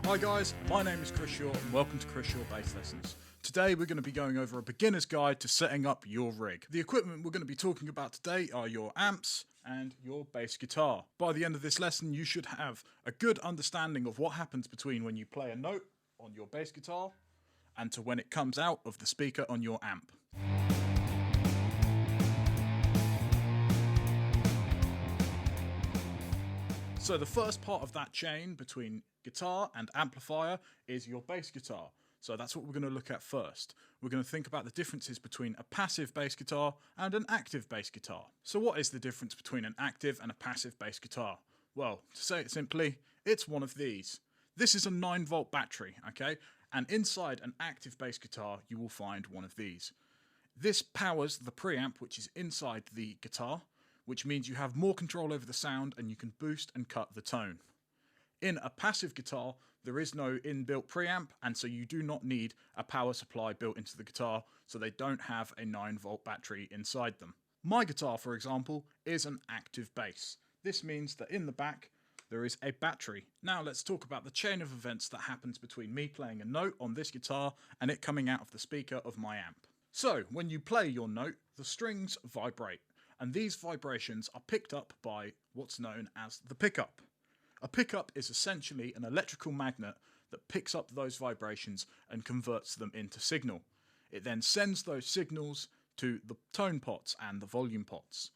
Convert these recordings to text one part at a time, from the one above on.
Hi guys, my name is Chris Shaw and welcome to Chris Shaw Bass Lessons. Today we're going to be going over a beginner's guide to setting up your rig. The equipment we're going to be talking about today are your amps and your bass guitar. By the end of this lesson you should have a good understanding of what happens between when you play a note on your bass guitar and to when it comes out of the speaker on your amp. So the first part of that chain between guitar and amplifier is your bass guitar. So that's what we're going to look at first. We're going to think about the differences between a passive bass guitar and an active bass guitar. So what is the difference between an active and a passive bass guitar? Well, to say it simply, it's one of these. This is a 9-volt battery, okay? And inside an active bass guitar, you will find one of these. This powers the preamp, which is inside the guitar, which means you have more control over the sound and you can boost and cut the tone. In a passive guitar, there is no inbuilt preamp, and so you do not need a power supply built into the guitar, so they don't have a 9-volt battery inside them. My guitar, for example, is an active bass. This means that in the back, there is a battery. Now let's talk about the chain of events that happens between me playing a note on this guitar and it coming out of the speaker of my amp. So, when you play your note, the strings vibrate. And these vibrations are picked up by what's known as the pickup. A pickup is essentially an electrical magnet that picks up those vibrations and converts them into signal. It then sends those signals to the tone pots and the volume pots.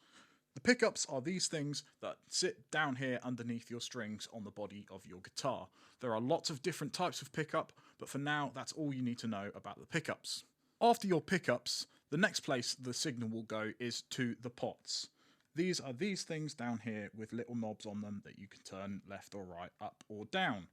The pickups are these things that sit down here underneath your strings on the body of your guitar. There are lots of different types of pickup, but for now that's all you need to know about the pickups. After your pickups, the next place the signal will go is to the pots. These are these things down here with little knobs on them that you can turn left or right, up or down.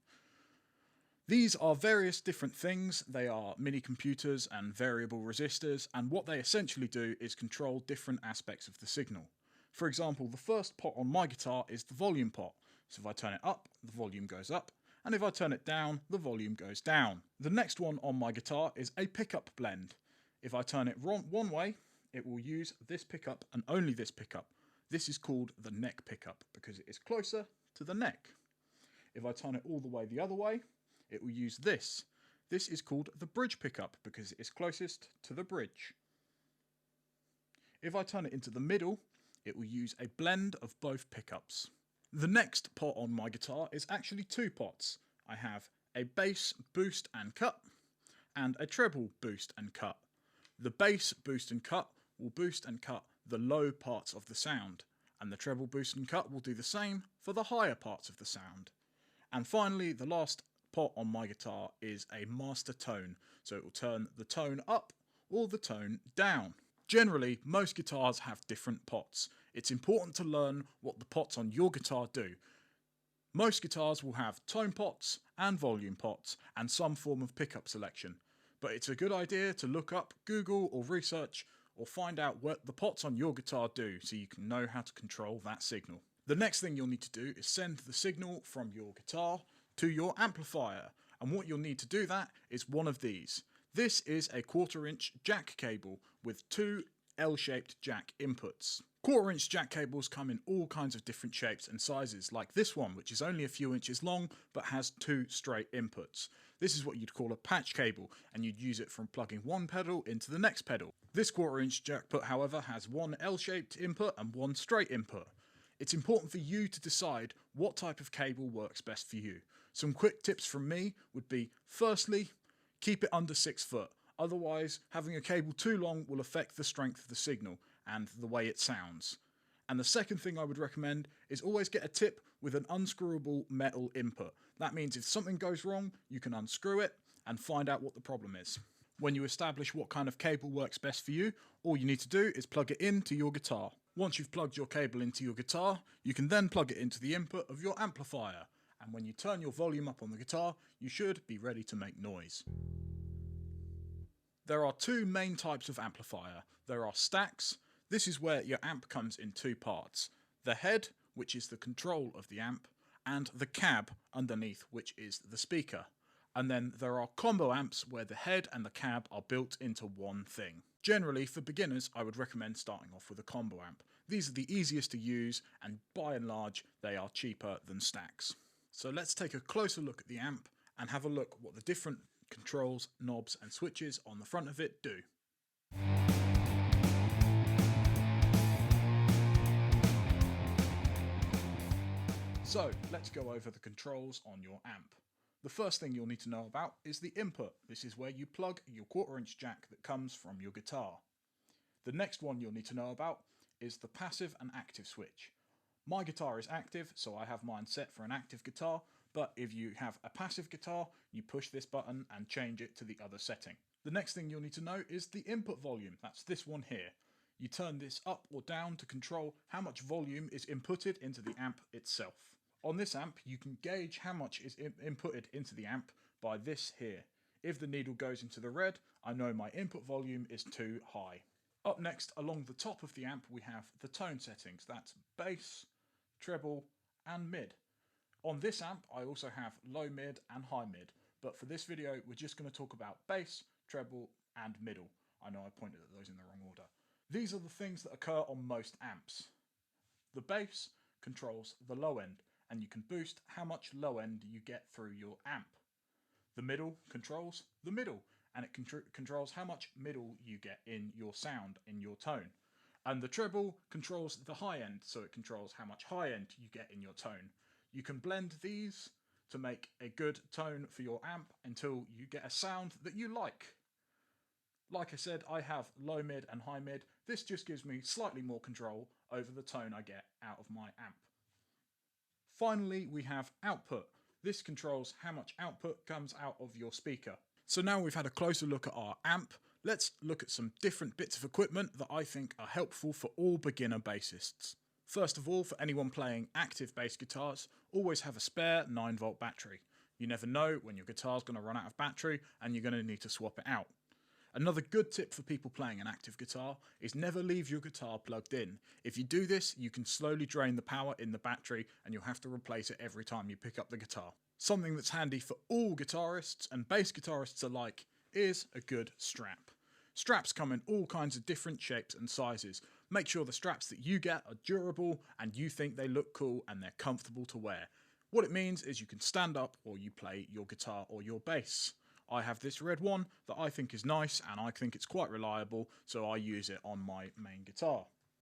These are various different things. They are mini computers and variable resistors, and what they essentially do is control different aspects of the signal. For example, the first pot on my guitar is the volume pot. So if I turn it up, the volume goes up, and if I turn it down, the volume goes down. The next one on my guitar is a pickup blend. If I turn it one way, it will use this pickup and only this pickup. This is called the neck pickup because it is closer to the neck. If I turn it all the way the other way, it will use this. This is called the bridge pickup because it is closest to the bridge. If I turn it into the middle, it will use a blend of both pickups. The next pot on my guitar is actually two pots. I have a bass boost and cut and a treble boost and cut. The bass boost and cut will boost and cut the low parts of the sound, and the treble boost and cut will do the same for the higher parts of the sound. And finally, the last pot on my guitar is a master tone, so it will turn the tone up or the tone down. Generally, most guitars have different pots. It's important to learn what the pots on your guitar do. Most guitars will have tone pots and volume pots and some form of pickup selection. But it's a good idea to look up, Google or research or find out what the pots on your guitar do so you can know how to control that signal. The next thing you'll need to do is send the signal from your guitar to your amplifier, and what you'll need to do that is one of these. This is a 1/4-inch jack cable with two L-shaped jack inputs. 1/4-inch jack cables come in all kinds of different shapes and sizes, like this one, which is only a few inches long but has two straight inputs. This is what you'd call a patch cable, and you'd use it from plugging one pedal into the next pedal. This 1/4-inch jack put, however, has one L-shaped input and one straight input. It's important for you to decide what type of cable works best for you. Some quick tips from me would be, firstly, keep it under 6 foot. Otherwise, having a cable too long will affect the strength of the signal and the way it sounds. And the second thing I would recommend is always get a tip with an unscrewable metal input. That means if something goes wrong, you can unscrew it and find out what the problem is. When you establish what kind of cable works best for you, all you need to do is plug it into your guitar. Once you've plugged your cable into your guitar, you can then plug it into the input of your amplifier. And when you turn your volume up on the guitar, you should be ready to make noise. There are two main types of amplifier. There are stacks. This is where your amp comes in two parts. The head, which is the control of the amp, and the cab underneath, which is the speaker. And then there are combo amps where the head and the cab are built into one thing. Generally, for beginners, I would recommend starting off with a combo amp. These are the easiest to use, and by and large, they are cheaper than stacks. So let's take a closer look at the amp and have a look what the different controls, knobs and switches on the front of it do. So let's go over the controls on your amp. The first thing you'll need to know about is the input. This is where you plug your 1/4" jack that comes from your guitar. The next one you'll need to know about is the passive and active switch. My guitar is active, so I have mine set for an active guitar, but if you have a passive guitar, you push this button and change it to the other setting. The next thing you'll need to know is the input volume. That's this one here. You turn this up or down to control how much volume is inputted into the amp itself. On this amp, you can gauge how much is inputted into the amp by this here. If the needle goes into the red, I know my input volume is too high. Up next, along the top of the amp, we have the tone settings. That's bass, treble, and mid. On this amp, I also have low mid and high mid, but for this video, we're just going to talk about bass, treble, and middle. I know I pointed at those in the wrong order. These are the things that occur on most amps. The bass controls the low end, and you can boost how much low end you get through your amp. The middle controls the middle, and it controls how much middle you get in your sound, in your tone. And the treble controls the high end, so it controls how much high end you get in your tone. You can blend these to make a good tone for your amp until you get a sound that you like. Like I said, I have low mid and high mid. This just gives me slightly more control over the tone I get out of my amp. Finally, we have output. This controls how much output comes out of your speaker. So now we've had a closer look at our amp, let's look at some different bits of equipment that I think are helpful for all beginner bassists. First of all, for anyone playing active bass guitars, always have a spare 9-volt battery. You never know when your guitar's going to run out of battery and you're going to need to swap it out. Another good tip for people playing an active guitar is never leave your guitar plugged in. If you do this, you can slowly drain the power in the battery and you'll have to replace it every time you pick up the guitar. Something that's handy for all guitarists and bass guitarists alike is a good strap. Straps come in all kinds of different shapes and sizes. Make sure the straps that you get are durable and you think they look cool and they're comfortable to wear. What it means is you can stand up or you play your guitar or your bass. I have this red one that I think is nice and I think it's quite reliable, so I use it on my main guitar.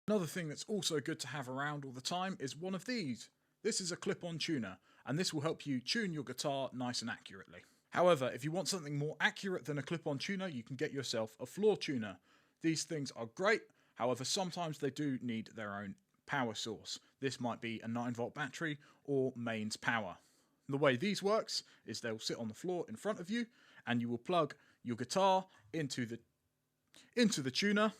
Another thing that's also good to have around all the time is one of these. This is a clip-on tuner, and this will help you tune your guitar nice and accurately. However, if you want something more accurate than a clip-on tuner, you can get yourself a floor tuner. These things are great, however sometimes they do need their own power source. This might be a 9-volt battery or mains power. The way these works is they'll sit on the floor in front of you and you will plug your guitar into the tuner,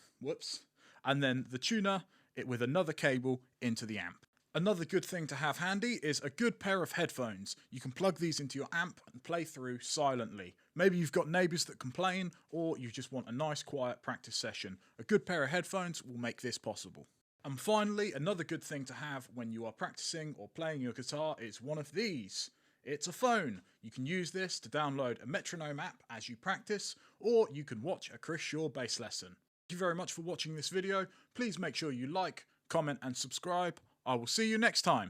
and then the tuner with another cable into the amp. Another good thing to have handy is a good pair of headphones. You can plug these into your amp and play through silently. Maybe you've got neighbours that complain, or you just want a nice quiet practice session. A good pair of headphones will make this possible. And finally, another good thing to have when you are practicing or playing your guitar is one of these. It's a phone. You can use this to download a metronome app as you practice, or you can watch a Chris Shaw bass lesson. Thank you very much for watching this video. Please make sure you like, comment and subscribe. I will see you next time.